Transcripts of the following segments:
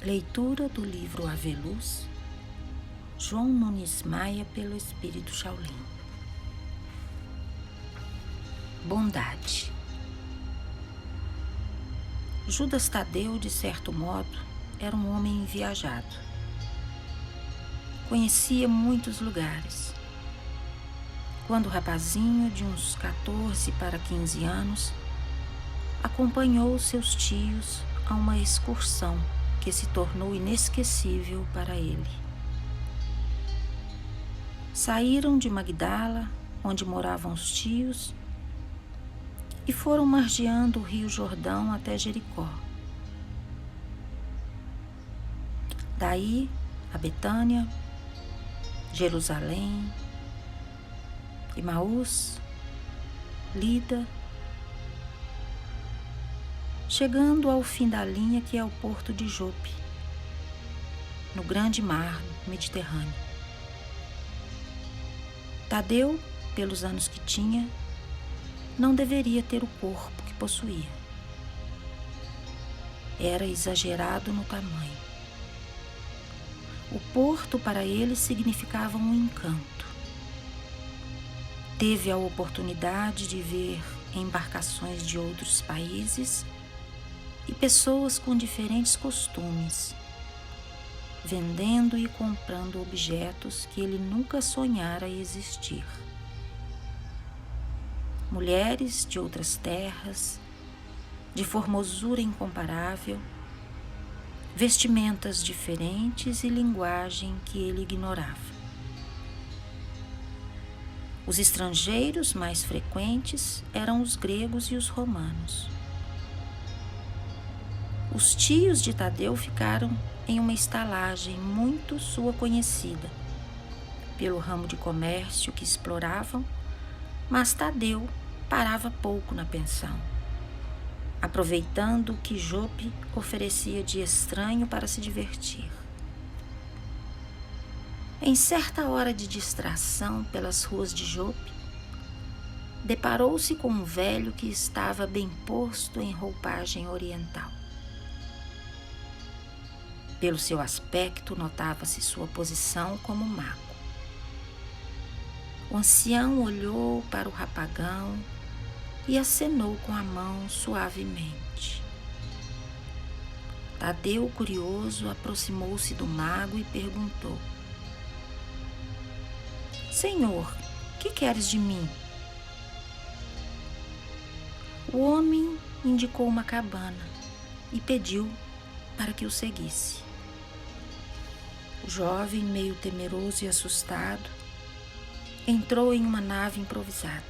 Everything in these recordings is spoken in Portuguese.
Leitura do livro Aveluz, João Nunes Maia, pelo Espírito Shaolin. Bondade. Judas Tadeu, de certo modo, era um homem viajado. Conhecia muitos lugares. Quando rapazinho, de uns 14 para 15 anos, acompanhou seus tios a uma excursão que se tornou inesquecível para ele. Saíram de Magdala, onde moravam os tios, e foram margeando o Rio Jordão até Jericó. Daí a Betânia, Jerusalém, Emaús, Lida, chegando ao fim da linha, que é o porto de Jope, no grande mar Mediterrâneo. Tadeu, pelos anos que tinha, não deveria ter o corpo que possuía. Era exagerado no tamanho. O porto para ele significava um encanto. Teve a oportunidade de ver embarcações de outros países e pessoas com diferentes costumes, vendendo e comprando objetos que ele nunca sonhara existir. Mulheres de outras terras, de formosura incomparável, vestimentas diferentes e linguagem que ele ignorava. Os estrangeiros mais frequentes eram os gregos e os romanos. Os tios de Tadeu ficaram em uma estalagem muito sua conhecida, pelo ramo de comércio que exploravam, mas Tadeu parava pouco na pensão, aproveitando o que Jope oferecia de estranho para se divertir. Em certa hora de distração pelas ruas de Jope, deparou-se com um velho que estava bem posto em roupagem oriental. Pelo seu aspecto, notava-se sua posição como mago. O ancião olhou para o rapagão e acenou com a mão suavemente. Tadeu, curioso, aproximou-se do mago e perguntou: "Senhor, que queres de mim?" O homem indicou uma cabana e pediu para que o seguisse. O jovem, meio temeroso e assustado, entrou em uma nave improvisada.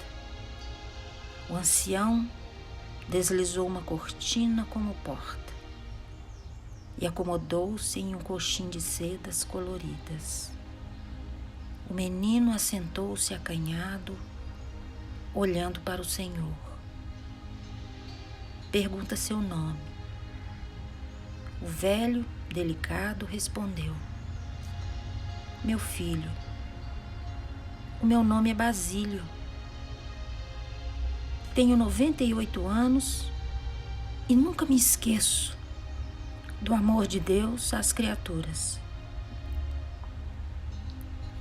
O ancião deslizou uma cortina como porta e acomodou-se em um coxim de sedas coloridas. O menino assentou-se acanhado, olhando para o Senhor. Pergunta seu nome. O velho, delicado, respondeu: "Meu filho, o meu nome é Basílio. Tenho 98 anos e nunca me esqueço do amor de Deus às criaturas.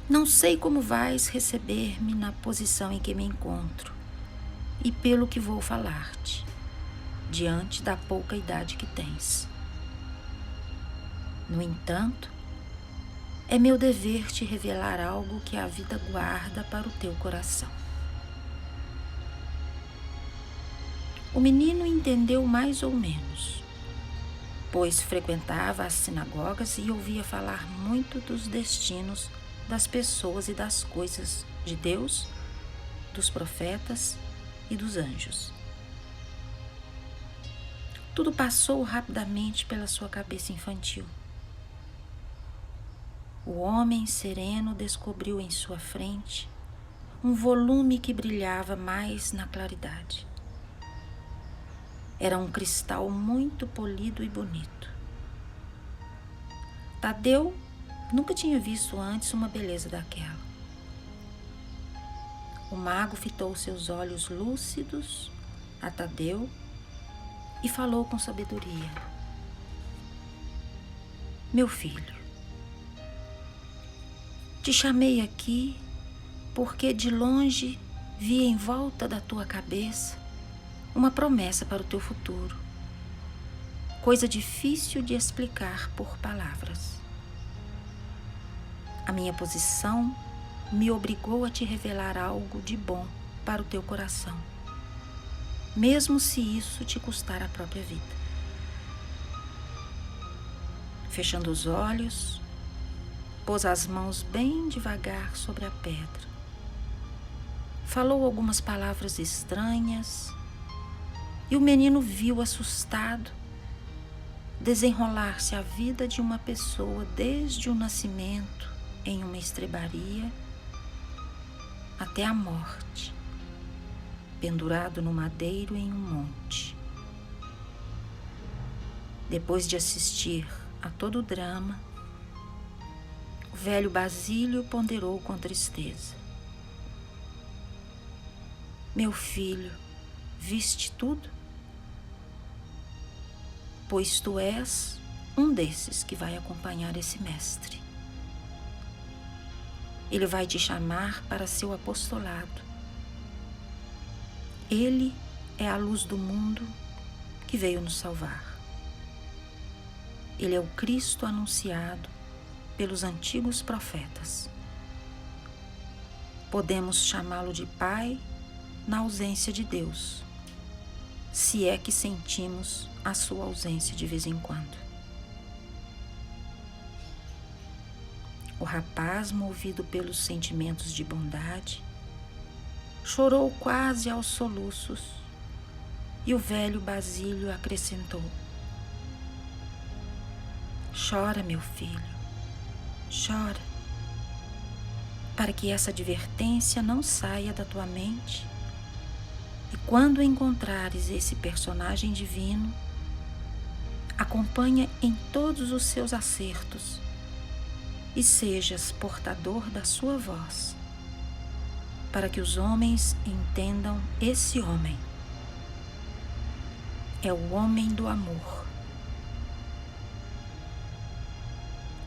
Não sei como vais receber-me na posição em que me encontro e pelo que vou falar-te, diante da pouca idade que tens. No entanto, é meu dever te revelar algo que a vida guarda para o teu coração." O menino entendeu mais ou menos, pois frequentava as sinagogas e ouvia falar muito dos destinos das pessoas e das coisas de Deus, dos profetas e dos anjos. Tudo passou rapidamente pela sua cabeça infantil. O homem sereno descobriu em sua frente um volume que brilhava mais na claridade. Era um cristal muito polido e bonito. Tadeu nunca tinha visto antes uma beleza daquela. O mago fitou seus olhos lúcidos a Tadeu e falou com sabedoria: Meu filho, te chamei aqui porque de longe vi em volta da tua cabeça uma promessa para o teu futuro, coisa difícil de explicar por palavras. A minha posição me obrigou a te revelar algo de bom para o teu coração, mesmo se isso te custar a própria vida. Fechando os olhos, pôs as mãos bem devagar sobre a pedra. Falou algumas palavras estranhas e o menino viu, assustado, desenrolar-se a vida de uma pessoa desde o nascimento em uma estrebaria até a morte, pendurado no madeiro em um monte. Depois de assistir a todo o drama, o velho Basílio ponderou com tristeza. Meu filho, viste tudo? Pois tu és um desses que vai acompanhar esse mestre. Ele vai te chamar para seu apostolado. Ele é a luz do mundo que veio nos salvar. Ele é o Cristo anunciado pelos antigos profetas. Podemos chamá-lo de Pai na ausência de Deus, se é que sentimos a sua ausência de vez em quando. O rapaz, movido pelos sentimentos de bondade, chorou quase aos soluços e o velho Basílio acrescentou: chora, meu filho, chora, para que essa advertência não saia da tua mente e quando encontrares esse personagem divino, acompanha em todos os seus acertos e sejas portador da sua voz, para que os homens entendam esse homem. É o homem do amor.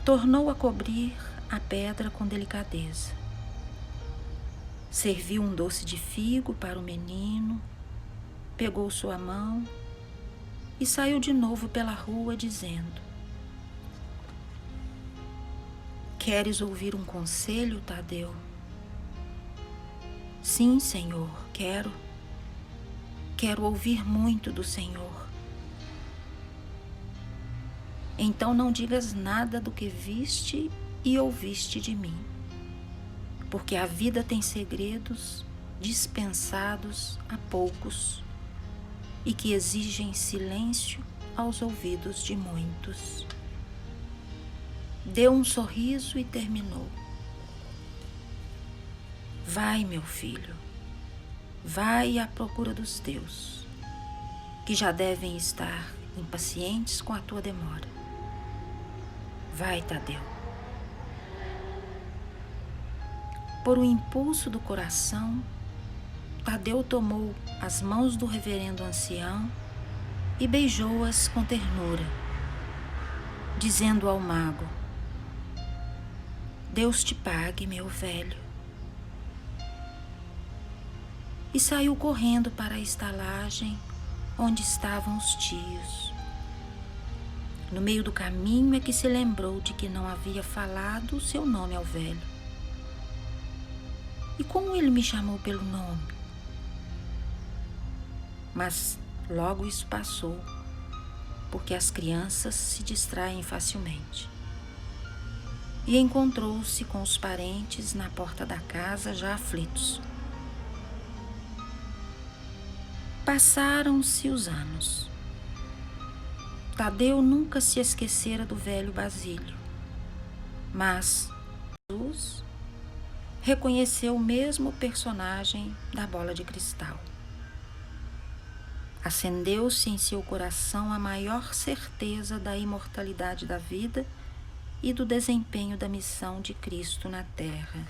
Tornou a cobrir a pedra com delicadeza. Serviu um doce de figo para o menino, pegou sua mão e saiu de novo pela rua dizendo: queres ouvir um conselho, Tadeu? Sim, Senhor, quero. Quero ouvir muito do Senhor. Então não digas nada do que viste e ouviste de mim, porque a vida tem segredos dispensados a poucos e que exigem silêncio aos ouvidos de muitos. Deu um sorriso e terminou: vai, meu filho, vai à procura dos teus, que já devem estar impacientes com a tua demora. Vai, Tadeu. Por um impulso do coração, Tadeu tomou as mãos do reverendo ancião e beijou-as com ternura, dizendo ao mago: Deus te pague, meu velho. E saiu correndo para a estalagem onde estavam os tios. No meio do caminho é que se lembrou de que não havia falado o seu nome ao velho. E como ele me chamou pelo nome? Mas logo isso passou, porque as crianças se distraem facilmente. E encontrou-se com os parentes na porta da casa, já aflitos. Passaram-se os anos. Tadeu nunca se esquecera do velho Basílio, mas Jesus reconheceu o mesmo personagem da bola de cristal. Acendeu-se em seu coração a maior certeza da imortalidade da vida e do desempenho da missão de Cristo na terra.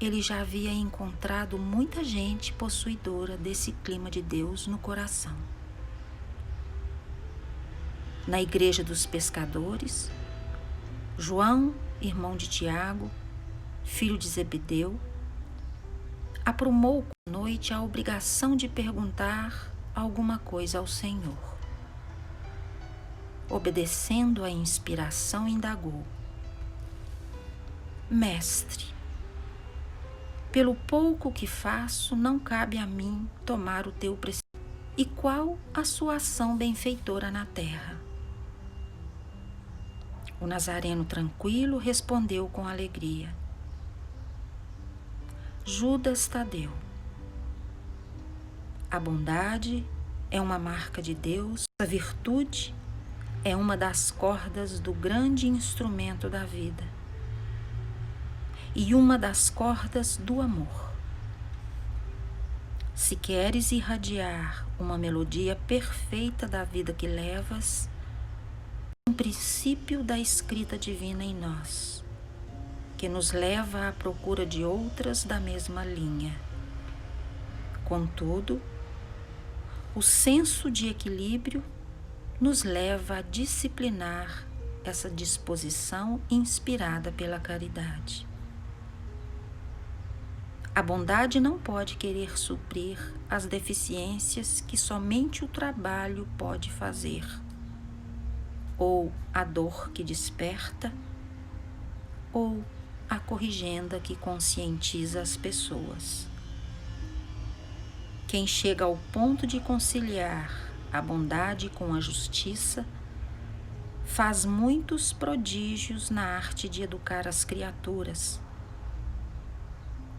Ele já havia encontrado muita gente possuidora desse clima de Deus no coração. na igreja dos pescadores, João, irmão de Tiago, filho de Zebedeu, aprumou com a noite a obrigação de perguntar alguma coisa ao Senhor. Obedecendo à inspiração, indagou: Mestre, pelo pouco que faço, não cabe a mim tomar o teu presente. E qual a sua ação benfeitora na terra? O nazareno tranquilo respondeu com alegria: Judas Tadeu, a bondade é uma marca de Deus, a virtude é uma das cordas do grande instrumento da vida e uma das cordas do amor. Se queres irradiar uma melodia perfeita da vida que levas, um princípio da escrita divina em nós, que nos leva à procura de outras da mesma linha. Contudo, o senso de equilíbrio nos leva a disciplinar essa disposição inspirada pela caridade. A bondade não pode querer suprir as deficiências que somente o trabalho pode fazer, ou a dor que desperta, ou a corrigenda que conscientiza as pessoas. Quem chega ao ponto de conciliar a bondade com a justiça faz muitos prodígios na arte de educar as criaturas.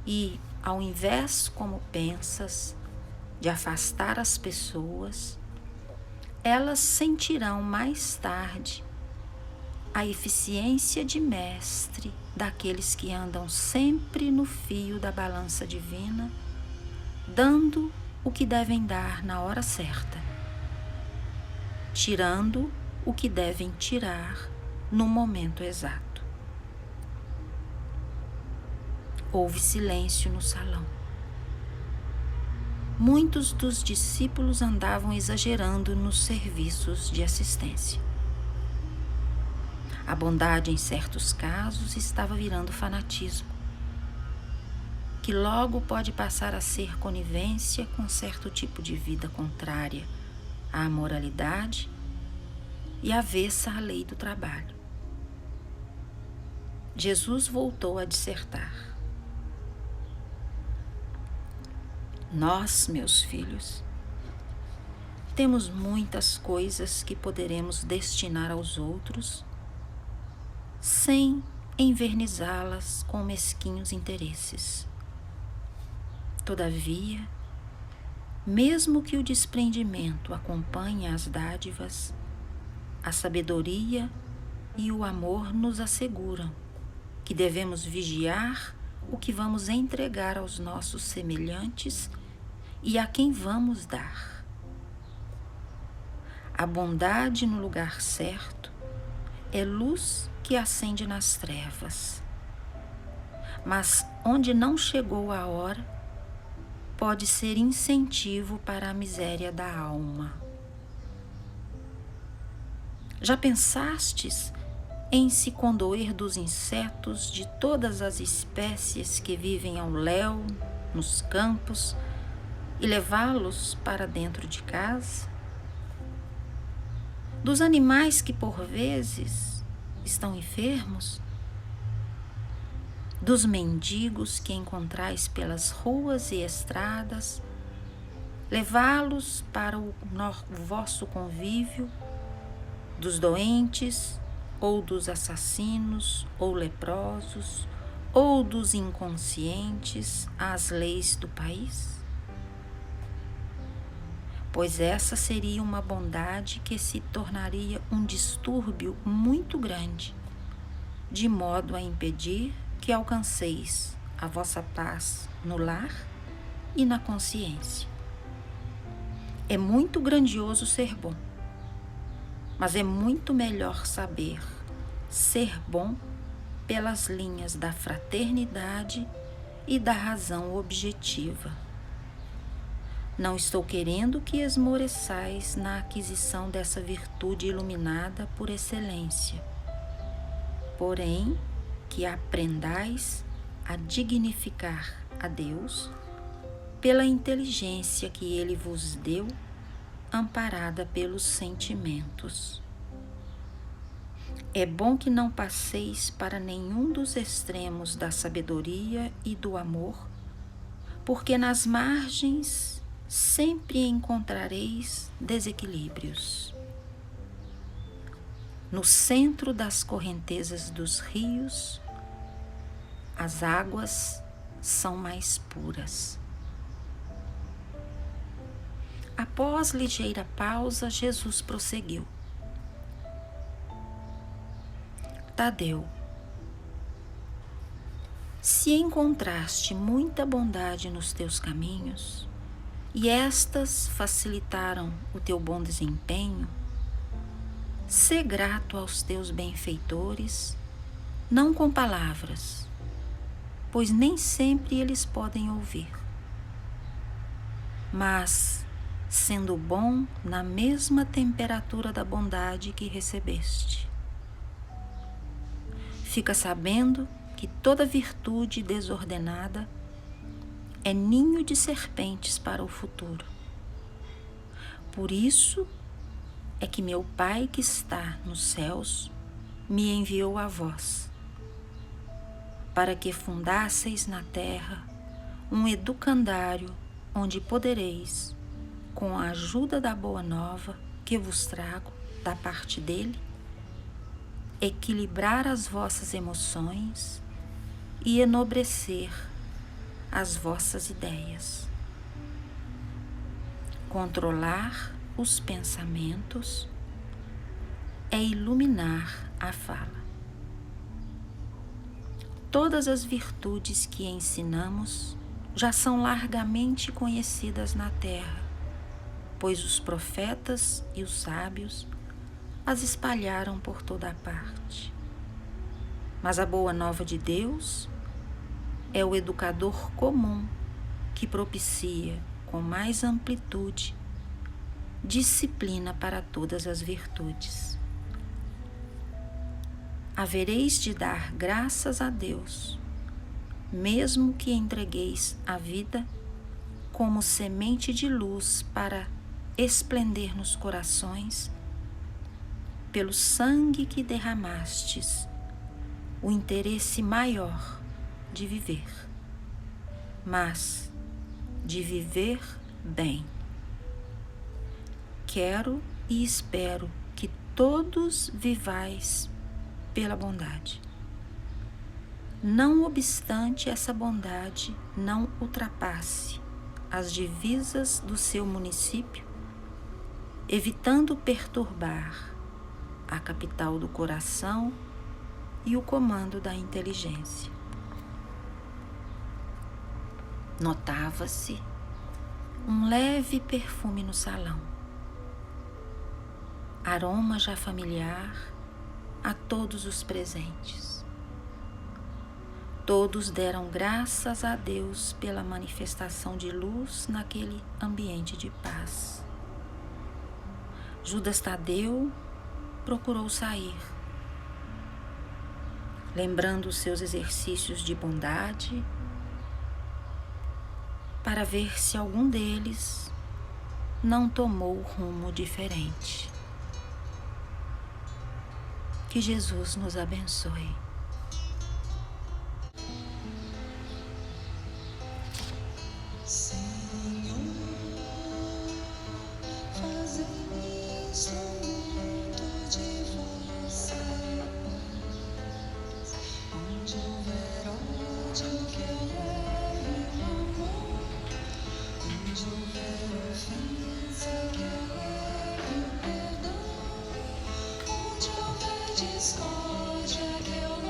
E, ao invés, como pensas, de afastar as pessoas, elas sentirão mais tarde a eficiência de mestre daqueles que andam sempre no fio da balança divina, dando o que devem dar na hora certa, tirando o que devem tirar no momento exato. Houve silêncio no salão. Muitos dos discípulos andavam exagerando nos serviços de assistência. A bondade, em certos casos, estava virando fanatismo, que logo pode passar a ser conivência com certo tipo de vida contrária à moralidade e avessa à lei do trabalho. Jesus voltou a dissertar: Nós, meus filhos, temos muitas coisas que poderemos destinar aos outros sem envernizá-las com mesquinhos interesses. Todavia, mesmo que o desprendimento acompanhe as dádivas, a sabedoria e o amor nos asseguram que devemos vigiar o que vamos entregar aos nossos semelhantes e a quem vamos dar. A bondade no lugar certo é luz que acende nas trevas, mas onde não chegou a hora, pode ser incentivo para a miséria da alma. Já pensastes em se condoer dos insetos de todas as espécies que vivem ao léu, nos campos, e levá-los para dentro de casa? Dos animais que por vezes estão enfermos? Dos mendigos que encontrais pelas ruas e estradas, levá-los para o vosso convívio? Dos doentes, ou dos assassinos, ou leprosos, ou dos inconscientes às leis do país? Pois essa seria uma bondade que se tornaria um distúrbio muito grande, de modo a impedir que alcanceis a vossa paz no lar e na consciência. É muito grandioso ser bom, mas é muito melhor saber ser bom pelas linhas da fraternidade e da razão objetiva. Não estou querendo que esmoreçais na aquisição dessa virtude iluminada por excelência, porém que aprendais a dignificar a Deus pela inteligência que Ele vos deu, amparada pelos sentimentos. É bom que não passeis para nenhum dos extremos da sabedoria e do amor, porque nas margens sempre encontrareis desequilíbrios. No centro das correntezas dos rios, as águas são mais puras. Após ligeira pausa, Jesus prosseguiu. Tadeu, se encontraste muita bondade nos teus caminhos, e estas facilitaram o teu bom desempenho, sê grato aos teus benfeitores, não com palavras, pois nem sempre eles podem ouvir, mas sendo bom na mesma temperatura da bondade que recebeste. Fica sabendo que toda virtude desordenada é ninho de serpentes para o futuro. Por isso é que meu Pai que está nos céus me enviou a vós, para que fundasseis na terra um educandário onde podereis, com a ajuda da boa nova que vos trago da parte dele, equilibrar as vossas emoções e enobrecer as vossas ideias, controlar os pensamentos é iluminar a fala. Todas as virtudes que ensinamos já são largamente conhecidas na terra, pois os profetas e os sábios as espalharam por toda a parte. Mas a boa nova de Deus é o educador comum que propicia com mais amplitude disciplina para todas as virtudes. Havereis de dar graças a Deus, mesmo que entregueis a vida como semente de luz para esplender nos corações, pelo sangue que derramastes, o interesse maior de viver, mas de viver bem. Quero e espero que todos vivais pela bondade. Não obstante essa bondade não ultrapasse as divisas do seu município, evitando perturbar a capital do coração e o comando da inteligência. Notava-se um leve perfume no salão, aroma já familiar a todos os presentes. Todos deram graças a Deus pela manifestação de luz naquele ambiente de paz. Judas Tadeu procurou sair, lembrando os seus exercícios de bondade, para ver se algum deles não tomou rumo diferente. Que Jesus nos abençoe. Discórdia que eu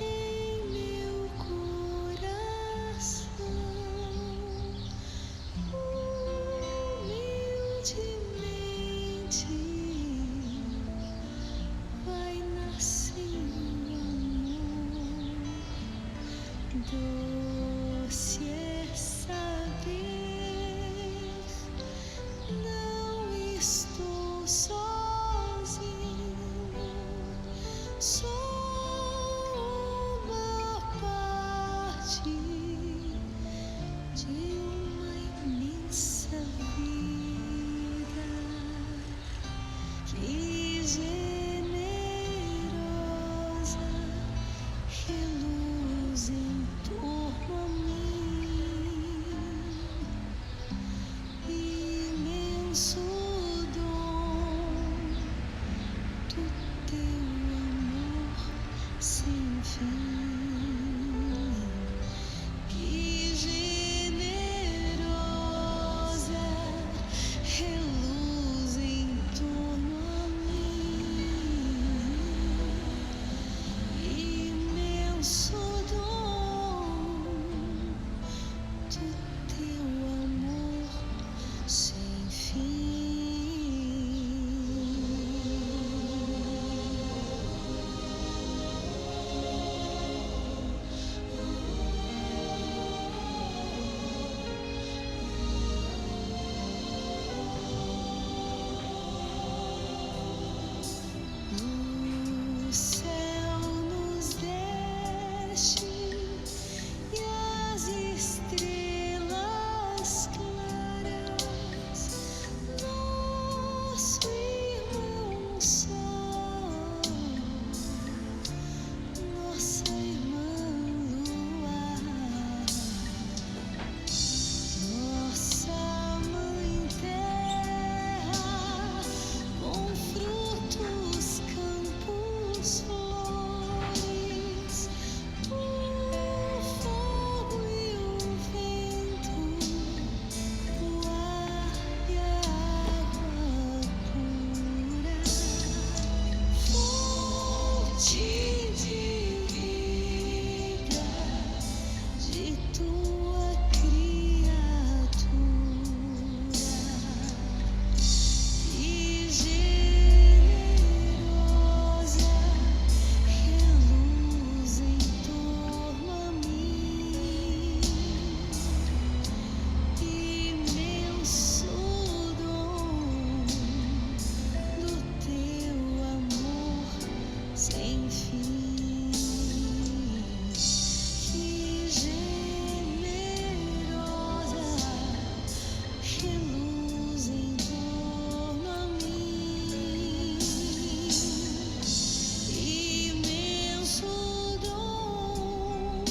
em meu coração, humildemente vai nascendo amor. Doce é saber, não estou sozinho, sou uma parte de uma imensa vida. Que generosa reluz em torno a mim, imenso dom do teu amor sem fim. Que generosa reluz em torno a mim, imenso dom do teu amor sem fim. O céu nos deste e as estrelas claras, nosso irmão sol, nossa irmã lua, nossa mãe terra, com frutos, campos, flores, o fogo e o vento, o ar e a água pura, fonte de vida de tua criatura. Que generosa reluz em torno a mim, imenso dom do teu amor sem fim. Que generosa reluz em torno a mim, imenso dom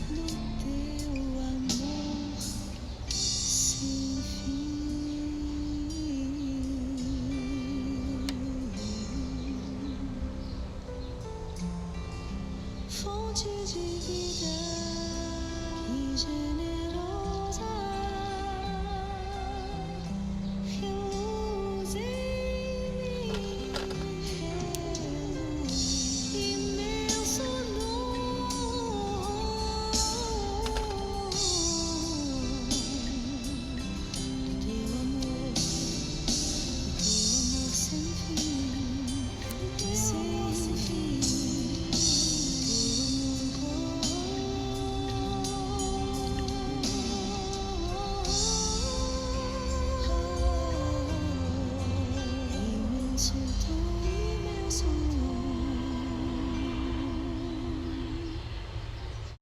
do teu amor sem fim. Fonte de vida, que generosa